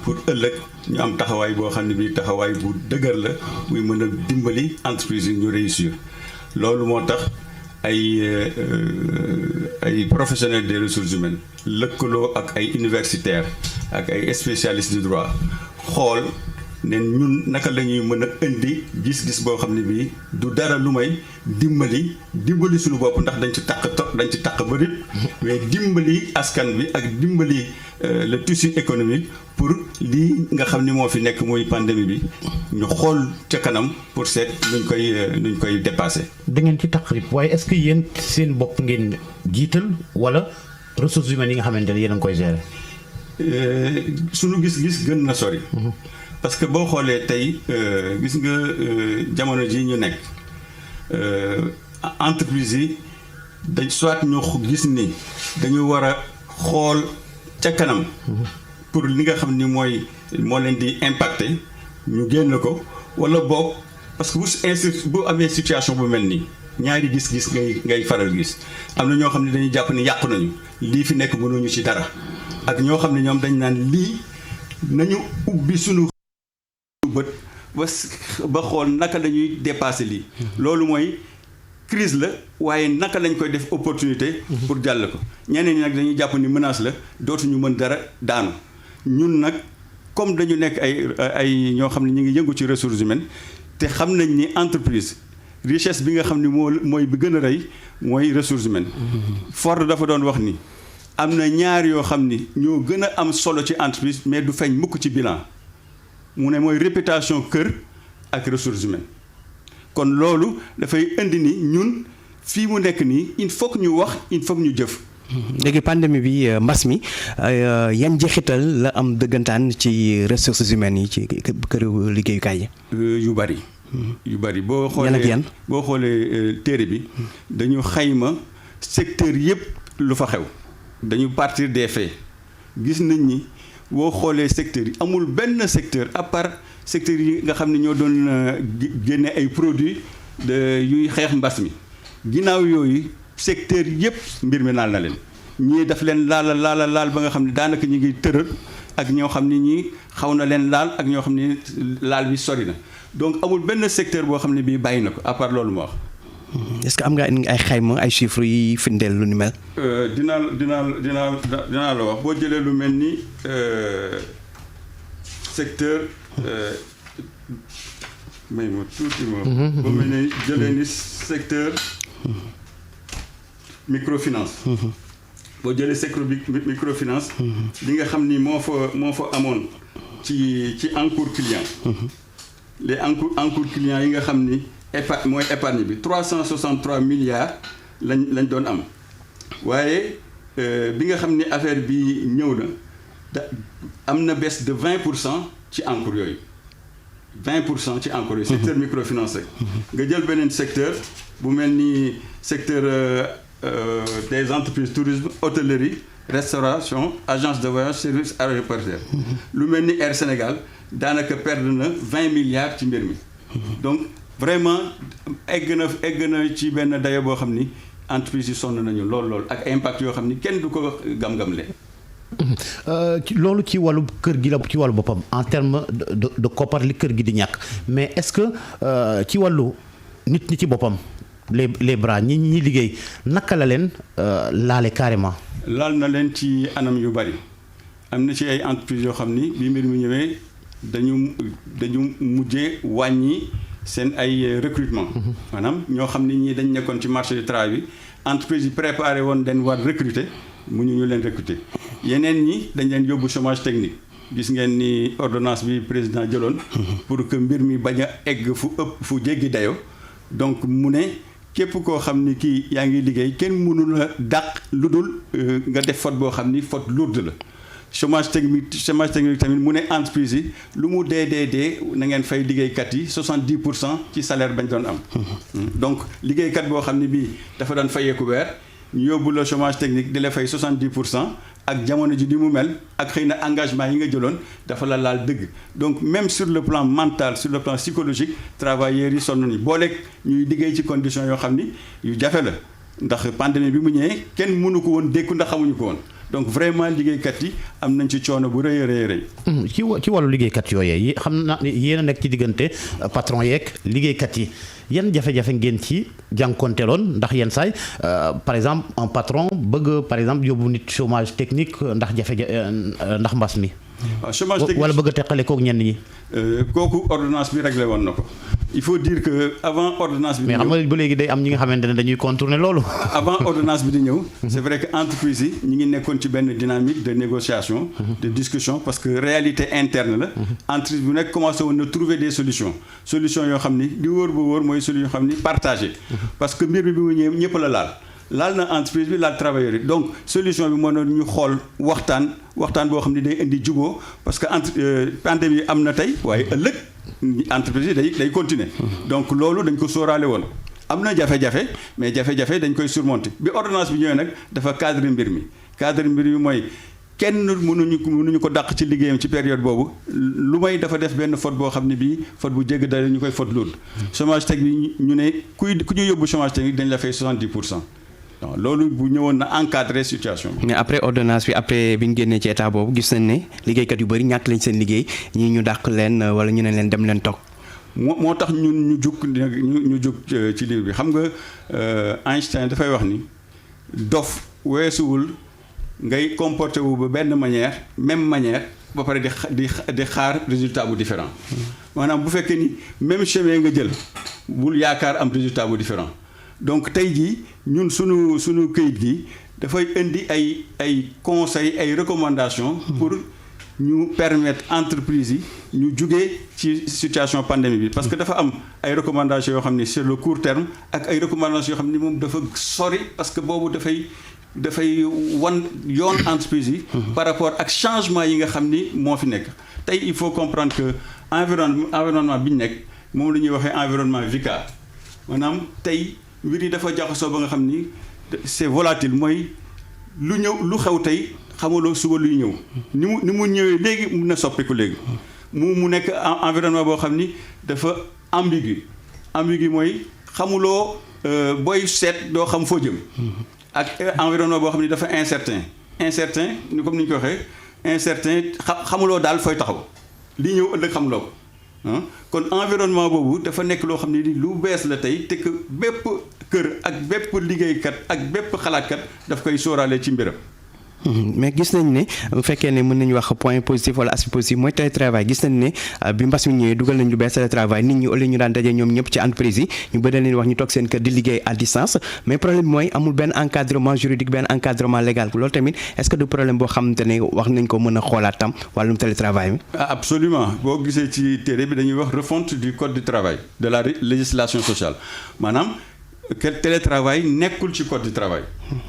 pour ëllëg ñu am taxawaay boo xam ne bii taxawaay bu dëgër la muy mën a dimbali entreprise yi ñu réussir loolu moo tax ay professionnels des ressources humaines lëkkaloo ak ay universitaires ak ay spécialistes du droit xool ne ñun naka la ñuy mën a indi gis-gis boo xam ne bii du dara lu may dimbali suñu bopp ndax dañ ci taq ba rit mais dimbali askan bi ak dimbali le tissu économique pour lii nga xam ni moo fi nekk mooy pandémie bi ñu xool ca kanam pour seet nuñ koy dépasser. da ngeen ci taq rib waaye est-ce que yéen seen bopp ngeen jiital wala ressources humaines yi nga xamante ne yéen a ngi koy gérer. sunu gis-gis gën na sori. parce que boo xoolee tey gis nga jamono ji ñu nekk entreprise yi dañ soit ñu gis ni dañu war a xool ca kanam pour li nga xam ni moo leen di impacter ñu génn ko wala boog parce que bu amee situation bu mel nii ñaari gis-gis ngay faral gis am na ñoo xam ne dañuy jàpp ni yàqu nañu lii fi nekk mënuñu ci dara ak ñoo xam ne ñoom dañ naan lii nañu ubbi sunu bët ba xool naka lañuy dépasser lii loolu mooy crise la waaye naka lañ koy def opportunité pour jàll ko ñeneen ñi nag dañuy jàpp ni menace la dootuñu mën dara daanu ñun nag comme dañu nekk ay ñoo xam ne ñu ngi yëngu ci ressources humaines te xam nañ ni entreprise richesse bi nga xam ni mooy bi gën a rëy mooy ressources humaines Ford dafa doon wax ni am na ñaar yoo xam ni ñoo gën a am solo ci entreprise mais du feeñ mukk ci bilan mu ne mooy réputation kër ak ressources humaines kon loolu dafay indi ni ñun fii mu nekk nii il faut que ñu wax il faut que ñu jëf. léegi pandémie bi mbas mi yan jeexital la am dëggantaan ci ressources humaines yi ci këru liggéeyukaay yi. yu bari boo xoolee téere bi dañu xayma secteur yëpp lu fa xew dañu partir des faits gis nañ ni boo xoolee secteurs yi amul benn secteur à part secteurs yi nga xam ne ñoo doon génne ay produits yuy xeex mbas mi ginnaaw yooyu secteur yëpp mbir mi laal na leen ñii daf leen laal ba nga xam ne daanaka ñu ngi tëral ak ñoo xam ne ñii xaw na leen laal ak ñoo xam ne laal bi sori na donc amul benn secteur boo xam ne bii bàyyi na ko à part loolu moo wax. est-ce que am nga ay xayma ay chiffres yi firndeel lu ni mel. dinaa la wax boo jëlee lu mel ni secteur may ma tuuti ma boo mel ni jëlee ni secteur microfinance boo jëlee secteur microfinance li nga xam ni moo fa amoon ci encours client les encours clients yi nga xam ni mooy épargne bi 363 milliards lañ doon am waaye bi nga xam ni affaire bi ñëw na am na baisse de 20% ci encours yooyu 20% ci encours yooyu secteur microfinance rek nga jël beneen secteur bu mel ni secteur des entreprises tourisme hôtellerie restauration agence de voyage service aéroportuaire lu mel ni Air Sénégal daanaka perdre na 20 milliards ci mbir mi donc vraiment egg na ci benn dayo boo xam ni entreprise yi sonn nañu lool ak impact yoo xam ni kenn du ko gam-gamle. loolu ci wàllu kër gi la ci wàllu boppam en terme de koppar li kër gi di ñàkk mais est-ce que ci wàllu nit ñi ci boppam les bras ñi liggéey naka la leen laale carrément. laal na leen ci anam yu bari am na ci ay entreprises yoo xam ni bi mbir mi ñëwee dañu mujjee wàññi seen ay recrutement maanaam ñoo xam ni ñii dañ nekkoon ci marché du travail bi entreprise yi préparé woon dañ war recruter mu ñu leen recruter yeneen ñi dañ leen yóbbu chômage technique gis ngeen ni ordonnance bi président jëloon pour que mbir mi bañ a egg fu jéggi dayo donc mu ne képp koo xam ni kii yaa ngi liggéey kenn mënu la dàq lu dul nga def faute boo xam ni faute lourde la chômage technique tamit mu ne entreprise yi lu mu dee na ngeen fay liggéeykat yi 70% ci salaire bañ doon am donc liggéeykat boo xam ne bii dafa daan fayeeku weer ñu yóbbu la chômage technique di la fay 70% ak jamono ji di mu mel ak xëy na engagement yi nga jëloon dafa la laal dëgg donc même sur le plan mental sur le plan psychologique travailleurs yi sonn nañu booleeg ñuy liggéey ci conditions yoo xam ni yu jafe la ndax pandémie bi mu ñëwee kenn mënu ko woon dékku ndax xamuñu ko woon donc vraiment liggéeykat yi am nañ ci coono bu rëy a rëy. ci wàllu liggéeykat yooyee xam naa ne yéen a nekk ci diggante patron yeeg liggéeykat yi yan jafe-jafe ngeen ci jànkonteeloon ndax yenn saay par exemple un patron bëgg par exemple yóbbu nit chômage technique ndax ndax mbas mi. waaw chômage technique wala bëgg a teqale kook ñenn ñi. kooku ordonnance bi réglé woon na ko il faut dire que avant ordonnance bi. mais xam nga ba léegi day am ñi nga xamante ne dañuy contourner loolu. avant ordonnance bi di ñëw. c'est vrai que entreprise yi ñi ngi nekkoon ci benn dynamique de négociation. de discussion parce que réalité interne la. entreprise bu nekk commencé woon na trouver des solutions yoo xam ni li wóor ba wóor mooy solution yoo xam ni partagé. parce que mbir bi mu ñëwee ñëpp la laal na entreprise bi laal travailleur yi donc solution bi moo doon ñu xool waxtaan boo xam ne day indi juboo parce que pandémie am na tey waaye ëllëg entreprise yi day continuer donc loolu dañ ko sóoraale woon am na jafe-jafe mais jafe-jafe dañ koy surmonter bi ordonnance bi ñëwee nag dafa cadre mbir mi mooy kenn mënuñu ko dàq ci liggéeyam ci période boobu lu may dafa def benn faute boo xam ne bii faute bu jégg dale ñu koy faute loolu chômage technique ñu ne ku ñu yóbbu chômage technique dañ la fay 70%. non loolu bu ñëwoon na encadrer situation bi. mais après ordonnance bi après bi ñu génnee ci état boobu gis nañ ne liggéeykat yu bëri ñàkk lañ seen liggéey ñii ñu dàq leen wala ñu ne leen dem leen toog. moo tax ñun ñu jug ci livre bi xam nga Einstein dafay wax ni dof weesuwul ngay comporté wu ba benn même manière ba pare di xaar résultat bu différent maanaam bu fekkee ni même chemin nga jël bul yaakaar am résultat bu différent donc tey jii ñun sunu këyit gi dafay indi ay conseils ay recommandations pour ñu permettre entreprise yi ñu jugee ci situation pandémie bi parce que dafa am ay recommandations yoo xam ni sur le court terme ak ay recommandations yoo xam ni moom dafa sori parce que boobu dafay wan yoon entreprise yi par rapport ak changement yi nga xam ni moo fi nekk tey il faut comprendre que environnement bi ñu nekk moom la ñuy waxee environnement VUCA maanaam tey mbir yi dafa jaxasoo ba nga xam ni c'est volatile mooy lu xew tey xamuloo suba luy ñëw ni mu ñëwee léegi mun na soppiku léegi mu nekk environnement boo xam ni dafa ambigu mooy xamuloo booy seet doo xam foo jëm ak environnement boo xam ni dafa incertain ni comme ni ñu ko waxee incertain xamuloo daal fooy taxaw lii ñëw ëllëg xamuloo ko kon environnement boobu dafa nekk loo xam ne lu bees la tey te que bépp kër ak bépp liggéeykat ak bépp xalaatkat daf koy sóoraale ci mbiram. mais gis nañ ne bu fekkee ne mën nañu wax point positif wala aspect positif mooy télétravail gis nañ ne bi mbas mi ñëwee dugal nañ lu bees télétravail nit ñi au lieu ñu daan daje ñoom ñëpp ci entreprise yi ñu bëri leen wax ñu toog seen kër di liggéey à distance mais problème bi mooy amul benn encadrement juridique benn encadrement légal loolu tamit est-ce que du problème boo xamante ne wax nañ ko mën a xoolaat tam wàllum télétravail mi. absolument boo gisee ci téere bi dañuy wax refonte du code du travail de la législation sociale maanaam. que télétravail nekkul ci code du travail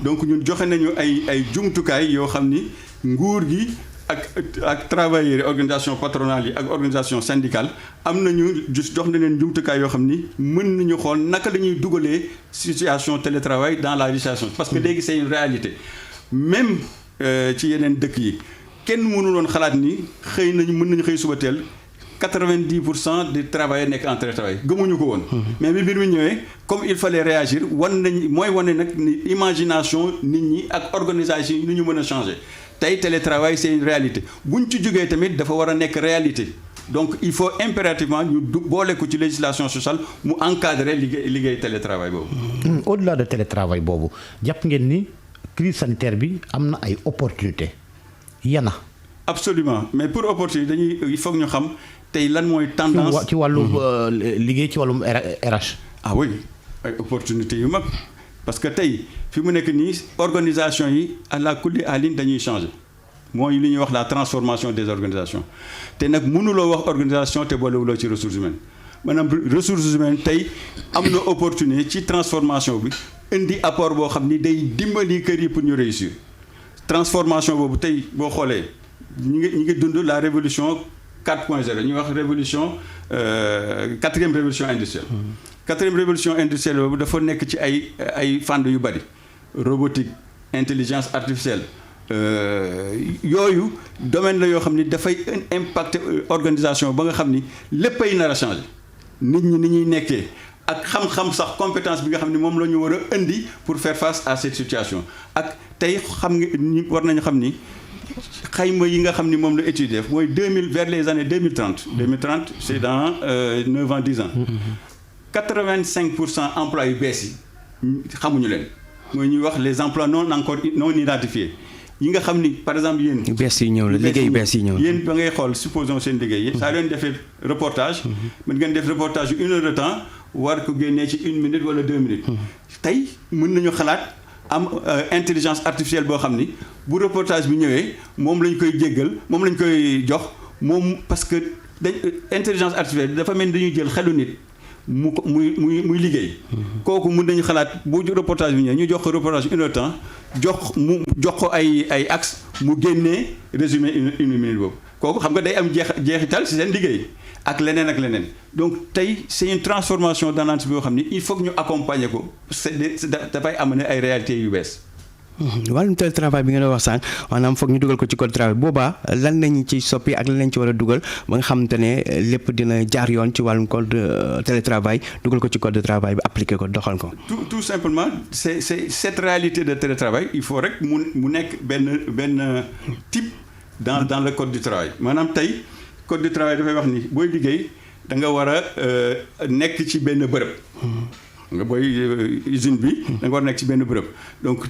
donc ñun joxe nañu ay jumtukaay yoo xam ni nguur gi ak travailleurs yi organisation patronale yi ak organisation syndicale am nañu jox na leen jumtukaay yoo xam ni mën nañu xool naka la ñuy dugalee situation télétravail dans la législation parce que léegi c'est une réalité même ci yeneen dëkk yi kenn mënuloon xalaat ni mën nañu xëy suba teel 90% des travailleurs nekk en télétravail gëmuñu ko woon. mais bi mbir mi ñëwee comme il fallait réagir wane nag ni imagination nit ñi ak organisation yi ni ñu mën a changer tey télétravail c'est une réalité buñ ci jógee tamit dafa war a nekk réalité donc il faut impérativement ñu boole ko ci législation sociale mu encadrer liggéey télétravail boobu. au-delà de télétravail boobu jàpp ngeen ni crise sanitaire bi am na ay opportunités yana. absolument mais pour opportunité il faut ñu xam. tey lan mooy tendance ci wàllu liggéey ci wàllum RH. ah oui ay opportunités yu mag parce que tey fi mu nekk nii organisation yi àla kulli alin dañuy changer mooy li ñuy wax la transformation des organisations te nag mënuloo wax organisation te boolewuloo ci ressources humaines maanaam ressources humaines tey am na opportunité ci transformation bi indi apport boo xam ni day dimbali kër yi pour ñu réussir transformation boobu tey boo xoolee ñi ngi dund la révolution 4.0 ñuy wax révolution quatrième révolution industrielle. quatrième révolution industrielle boobu dafa nekk ci ay fànn yu bari robotique intelligence artificielle yooyu domaine la yoo xam ni dafay impacter organisation ba nga xam ni léppay nar a changer nit ñi ni ñuy nekkee ak xam-xam sax compétence bi nga xam ne moom la ñu war a indi pour faire face à cette situation ak tey xam nga war nañu xam ni xayma yi nga xam ni moom la étudier mooy 2000 vers les années 2030 c'est dans 9 ans 10 ans 85% emplois yu bees yi xamuñu leen mooy ñuy wax les emplois non identifiés yi nga xam ni par exemple yéen. bees yi ñëw la liggéey bees yi ñëw la yéen ba ngay xool supposons seen liggéey saa leen defee reportage. mën ngeen def reportage yu 1 heure de temps war ko génnee ci 1 minute wala 2 minutes. tey mën nañu xalaat am intelligence artificielle boo xam ni bu reportage bi ñëwee moom lañ koy jéggal moom lañ koy jox moom parce que intelligence artificielle dafa mel ni dañuy jël xelu nit. muy liggéey. kooku mën nañu xalaat bu reportage bi ñëwee ñu jox ko reportage 1 heure de temps jox ko ay axe mu génnee résumé une minute boobu kooku xam nga day am jeexital ci seen liggéey ak leneen donc tey c'est une transformation dans l'entreprise boo xam ni il faut que ñu accompagner ko dafay amener ay réalités yu bees. wàllum télétravail bi nga doon wax sànq maanaam foog ñu dugal ko ci code travail boobaa lan lañu ci soppi ak lan lañ ci war a dugal ba nga xamante ne lépp dina jaar yoon ci wàllum code télétravail dugal ko ci code de travail bi appliquer ko doxal ko. tout simplement c'est cette réalité de télétravail il faut rek mu nekk benn type dans le code du travail maanaam tey code du travail dafay wax ni booy liggéey da nga war a nekk ci benn bërëb. nga booy usine bi da nga war a nekk ci benn bërëb donc.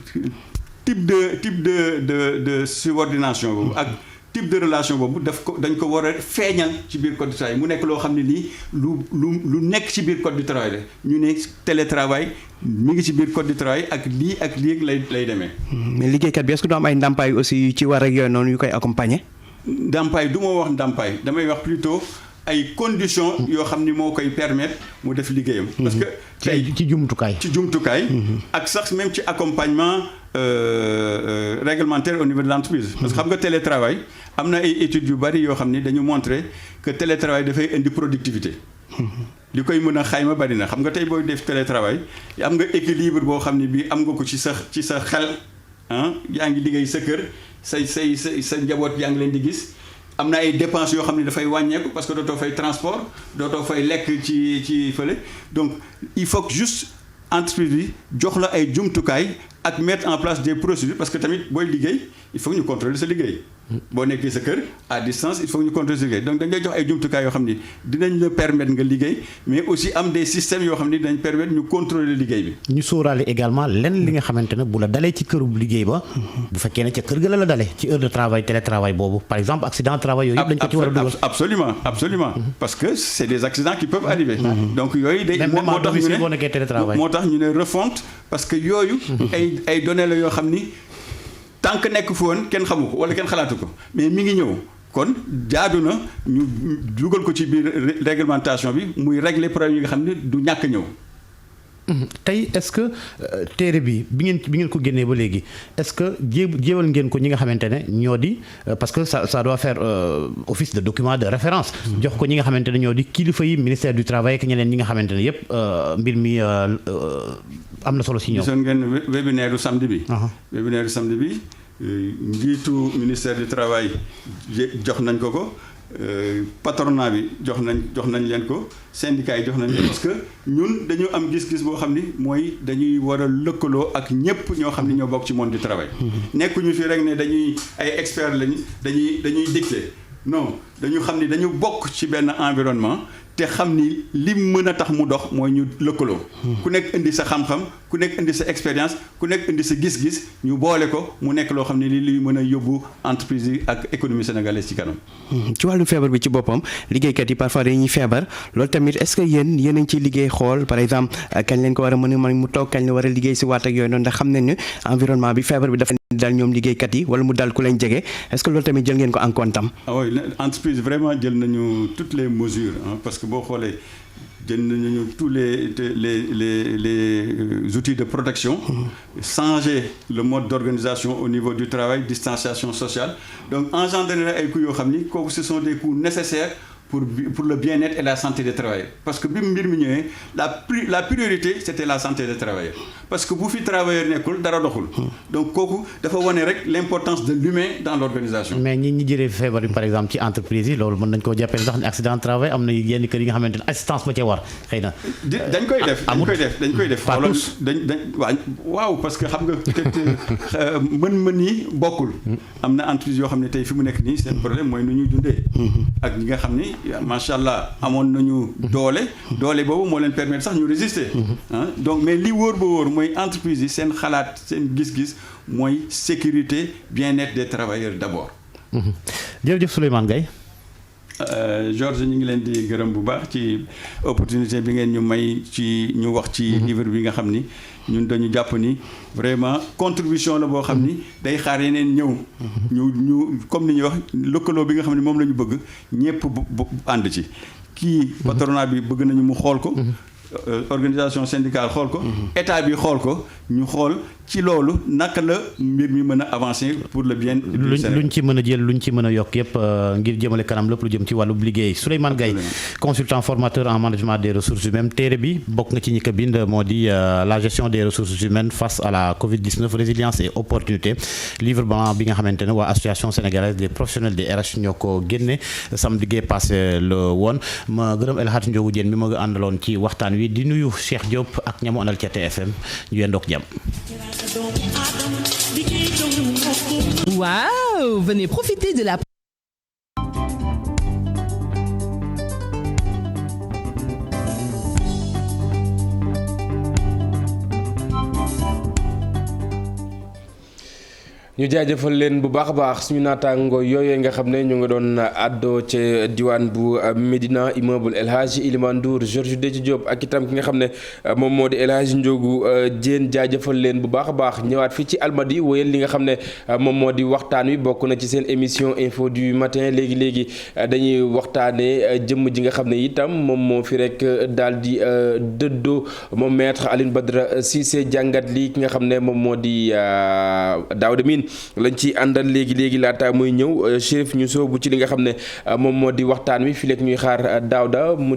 type de subordination boobu ak type de relation boobu dañ ko war a feeñal ci biir code du travail mu nekk loo xam ne nii lu nekk ci biir code du travail la ñu ne télétravail mi ngi ci biir code du travail ak lii lay demee. mais liggéeykat bi est-ce que du am ay ndàmpaay aussi ci war ak yooyu noonu yu koy accompagner. ndàmpaay du ma wax ndàmpaay damay wax plutôt ay conditions yoo xam ni moo koy permettre mu def liggéeyam. parce que tey ci jumtukaay. ak sax même ci accompagnement réglementaire au niveau de l'entreprise. parce que xam nga télétravail am na ay études yu bari yoo xam ni dañu montrer que télétravail dafay indi productivité. li koy mën a xayma bari na xam nga tey booy def télétravail am nga équilibre boo xam ni bii am nga ko ci sa xel yaa ngi liggéey sa kër sa njaboot yaa ngi leen di gis. am na ay dépenses yoo xam ne dafay wàññeeku parce que dootoo fay transport dootoo fay lekk ci fële donc il faut que juste entreprise bi jox la ay jumtukaay ak mettre en place des procédures parce que tamit booy liggéey il faut que ñu contrôler sa liggéey. boo nekkee sa kër à distance il faut que ñu contrôler sa liggéey donc dañ lay jox ay jumtukaay yoo xam ni dinañ la permettre nga liggéey mais aussi am des systèmes yoo xam ni dañ permettre ñu contrôler liggéey bi. ñu sóoraale également lenn li nga xamante ne bu la dalee ci këru liggéey ba bu fekkee ne ca kër ga la dalee ci heure de travail télétravail boobu par exemple accident de travail yooyu yëpp dañ ko ci war a dugal. absolument parce que c'est des accidents qui peuvent arriver. donc yooyu day moo tax ñu ne refonte parce que yooyu ay données la yoo xam ni tant que nekk fi woon kenn xamu ko wala kenn xalaatu ko mais mi ngi ñëw kon jaadu na ñu dugal ko ci biir réglementation bi muy régler problème yi nga xam ne du ñàkk ñëw. tey est-ce que téere bi bi ngeen ko génnee ba léegi est-ce que jéewal ngeen ko ñi nga xamante ne ñoo di parce que ça doit faire office de document de référence. jox ko ñi nga xamante ne ñoo di kilifa yi ministère du travail ak ñeneen ñi nga xamante ne yépp mbir mi am na solo si ñoom. gisoon ngeen webinaire du samedi bi. webinaire du samedi bi njiitu ministère du travail jox nañ ko. patronat bi jox nañ leen ko syndicat yi jox nañ leen parce que ñun dañu am gis-gis boo xam ni mooy dañuy war a lëkkaloo ak ñëpp ñoo xam ni ñoo bokk ci monde du travail. nekkuñu fi rek ne dañuy ay experts lañu dañuy dicter non dañu xam ni dañu bokk ci benn environnement te xam ni li mën a tax mu dox mooy ñu lëkkaloo. ku nekk indi sa xam-xam ku nekk indi sa expérience ku nekk indi sa gis-gis ñu boole ko mu nekk loo xam ne li mën a yóbbu entreprise yi ak économie sénégalaise ci kanam. ci wàllu feebar bi ci boppam liggéeykat yi parfois dañuy feebar loolu tamit est-ce que yéen a ngi ciy liggéey xool par exemple kañ leen ko war a mën mu toog kañ la war a liggéey si waat ak yooyu noonu ndax xam nañ ne environnement bi feebar bi dafa dal ñoom liggéeykat yi wala mu dal ku leen jege est-ce que loolu tamit jël ngeen ko en compte tam. ah oui entreprise vraiment jël nañu toutes les mesures parce que boo xoolee jël nañu tous les outils de protection. changer le mode d'organisation au niveau du travail distanciation sociale donc engendrer ay coûts yoo xam ni kooku ce sont des coûts nécessaires pour le bien-être et la santé des travailleurs parce que bi mbir mi ñëwee la priorité c'était la santé des travailleurs parce que bu fi travailleur nekkul dara doxul donc kooku dafa wane rek l'importance de l'humain dans l'organisation. mais ñi jëlee feebar bi par exemple ci entreprise yi loolu mën nañ koo jàppee sax ni accident de travail am na yenn kër yi nga xamante ne assistance ma ca war xëy na. dañ koy def. pas tous waaw parce que xam nga peut-être mën yi bokkul. am na entreprise yoo xam ne tey fi mu nekk nii seen problème mooy nu ñuy dundee. ak ñi nga xam ni macha allah amoon nañu doole boobu moo leen permettre sax ñu résister. donc mais li wóor ba wóor mooy entreprise yi seen xalaat seen gis-gis mooy sécurité bien-être des travailleurs d'abord. jërëjëf Souleymane Gaye. Georges ñu ngi leen di gërëm bu baax ci opportunité bi ngeen ñu may ci ñu wax ci livre bi nga xam ni ñun dañu jàpp ni vraiment contribution la boo xam ni day xaar yeneen ñëw ñu comme ni ñuy wax lëkkaloo bi nga xam ne moom la ñu bëgg ñëpp bu ànd ci kii patronat bi bëgg nañu mu xool ko organisation syndicale xool ko état bi xool ko ñu xool ci loolu naka la mbir mi mën a avancer pour le bien du Sénégal luñ ci mën a jël luñ ci mën a yokk yëpp ngir jëmale kanam lépp lu jëm ci wàllu liggéey. Souleymane Gaye consultant formateur en management des ressources humaines téere bi bokk nga ci ñi ko bind moo di la gestion des ressources humaines face à la Covid-19 résilience et opportunité livre blanc bi nga xamante ne waa association sénégalaise des professionnels des RH ñoo ko génne samedi gee passé le woon ma gërëm El Hadj Ndiogou Diène mi ma àndaloon ci waxtaan wi di nuyu Cheikh Diop ak ñamu àndal ca TFM ñu yendook jàmm. Waouh, venez profiter de la ñu jaajëfal leen bu baax a baax suñu naataango yooyee nga xam ne ñu nga doon àddoo ca diwaan bu Médina immeuble El Hadji Ilimane Ndour Georges Déthié Diop ak itam ki nga xam ne moom moo di El Hadji Ndiogou Diène jaajëfal leen bu baax a baax ñëwaat fii ci Almadies wéyal li nga xam ne moom moo di waxtaan wi bokk na ci seen émission info du matin léegi dañuy waxtaanee jëmm ji nga xam ne itam moom moo fi rek daal di dëddoo moom maître Alioune Badara Cissé jàngat lii ki nga xam ne moom moo di Daouda Mine lañ ci àndal léegi laata muy ñëw Chérif ñu soobu ci li nga xam ne moom moo di waxtaan wi fi lekk ñuy xaar Daouda mu